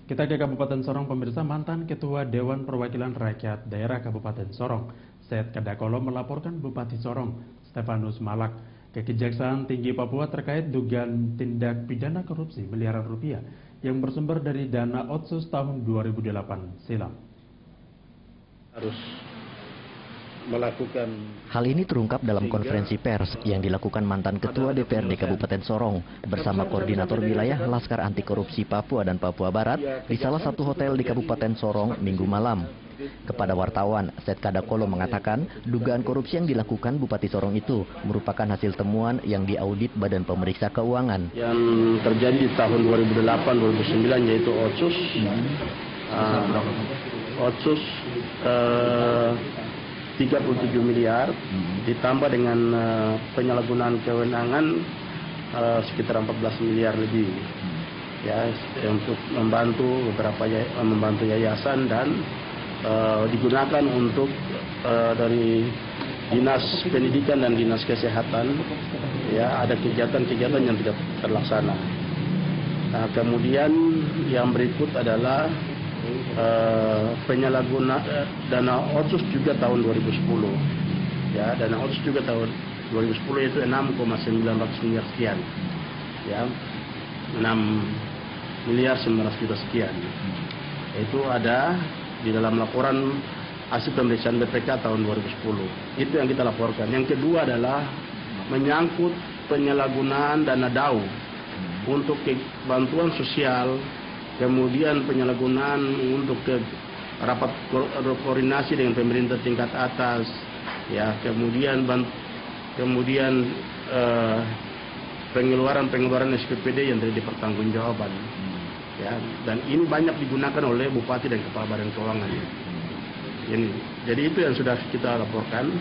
Kita ke Kabupaten Sorong, pemirsa. Mantan Ketua Dewan Perwakilan Rakyat Daerah Kabupaten Sorong, Seth Kadakolo, melaporkan Bupati Sorong, Stefanus Malak, ke Kejaksaan Tinggi Papua terkait dugaan tindak pidana korupsi miliaran rupiah yang bersumber dari dana Otsus tahun 2008 silam. Harus melakukan. Hal ini terungkap dalam konferensi pers yang dilakukan mantan Ketua DPRD Kabupaten Sorong bersama Koordinator Wilayah Laskar Anti Korupsi Papua dan Papua Barat di salah satu hotel di Kabupaten Sorong Minggu malam. Kepada wartawan, Seth Kadakolo mengatakan dugaan korupsi yang dilakukan Bupati Sorong itu merupakan hasil temuan yang diaudit Badan Pemeriksa Keuangan. Yang terjadi di tahun 2008-2009 yaitu Otsus. Otsus 37 miliar ditambah dengan penyalahgunaan kewenangan sekitar 14 miliar lebih ya, untuk membantu yayasan dan digunakan untuk dari Dinas Pendidikan dan Dinas Kesehatan, ya, ada kegiatan-kegiatan yang tidak terlaksana. Nah, kemudian yang berikut adalah penyalahgunaan dana Otsus juga tahun 2010, ya, dana Otsus juga tahun 2010 itu 6,900 miliar sekian, ya, 6 miliar 900 juta sekian. Itu ada di dalam laporan hasil pemeriksaan BPK tahun 2010. Itu yang kita laporkan. Yang kedua adalah menyangkut penyalahgunaan dana DAU untuk bantuan sosial, kemudian penyalahgunaan untuk rapat koordinasi dengan pemerintah tingkat atas, ya, kemudian pengeluaran SPPD yang tidak dipertanggungjawabkan, ya, dan ini banyak digunakan oleh Bupati dan Kepala Badan Keuangan. Ini, jadi itu yang sudah kita laporkan.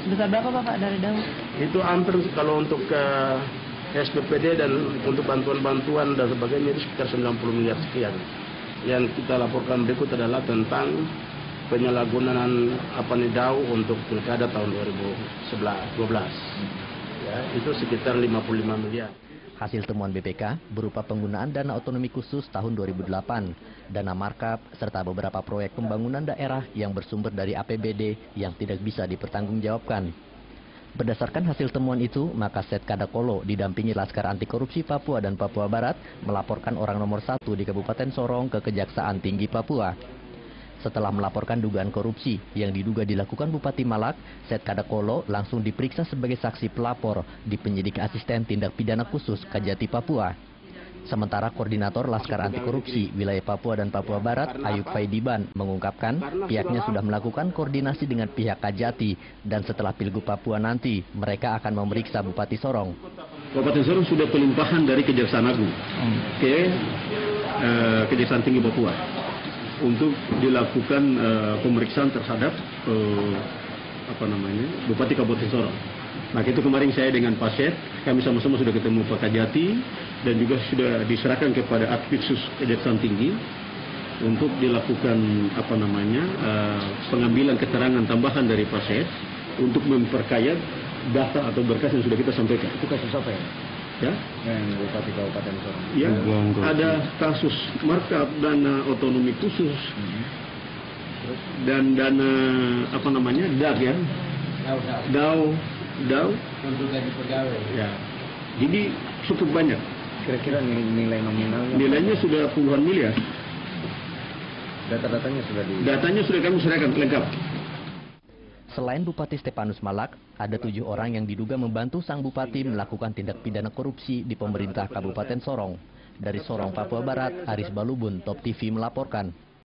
Sebesar berapa Pak dari DAU? Itu hampir kalau untuk SPPD dan untuk bantuan-bantuan dan sebagainya itu sekitar 90 miliar sekian. Yang kita laporkan berikut adalah tentang penyalahgunaan DAU untuk pilkada tahun 2012. Ya, itu sekitar 55 miliar. Hasil temuan BPK berupa penggunaan dana otonomi khusus tahun 2008, dana markup, serta beberapa proyek pembangunan daerah yang bersumber dari APBD yang tidak bisa dipertanggungjawabkan. Berdasarkan hasil temuan itu, maka Seth Kadakolo didampingi Laskar Anti Korupsi Papua dan Papua Barat melaporkan orang nomor 1 di Kabupaten Sorong ke Kejaksaan Tinggi Papua. Setelah melaporkan dugaan korupsi yang diduga dilakukan Bupati Malak, Seth Kadakolo langsung diperiksa sebagai saksi pelapor di penyidik asisten tindak pidana khusus Kajati Papua. Sementara Koordinator Laskar Anti Korupsi Wilayah Papua dan Papua Barat, Ayub Faidiban, mengungkapkan pihaknya sudah melakukan koordinasi dengan pihak Kajati dan setelah Pilgub Papua nanti, mereka akan memeriksa Bupati Sorong. Kabupaten Sorong sudah pelimpahan dari Kejaksaan Agung ke Kejaksaan Tinggi Papua untuk dilakukan pemeriksaan terhadap Bupati Kabupaten Sorong. Nah, itu kemarin saya dengan Pak Seth, kami sama-sama sudah ketemu Pak Kajati dan juga sudah diserahkan kepada Adpitsus Kejaksaan Tinggi untuk dilakukan pengambilan keterangan tambahan dari Pak Seth untuk memperkaya data atau berkas yang sudah kita sampaikan. Itu kasus apa ya? Ya, yang Bupati Kabupaten Sorong. Ya, ada kasus markup dana otonomi khusus dan dana DAG, ya, DAU untuk gaji pegawai. Ya, jadi cukup banyak. Kira-kira nilai nominalnya? Nilainya sudah puluhan miliar. Datanya sudah kami serahkan lengkap. Selain Bupati Stefanus Malak, ada 7 orang yang diduga membantu sang bupati melakukan tindak pidana korupsi di pemerintah Kabupaten Sorong. Dari Sorong, Papua Barat, Aris Balubun, Top TV melaporkan.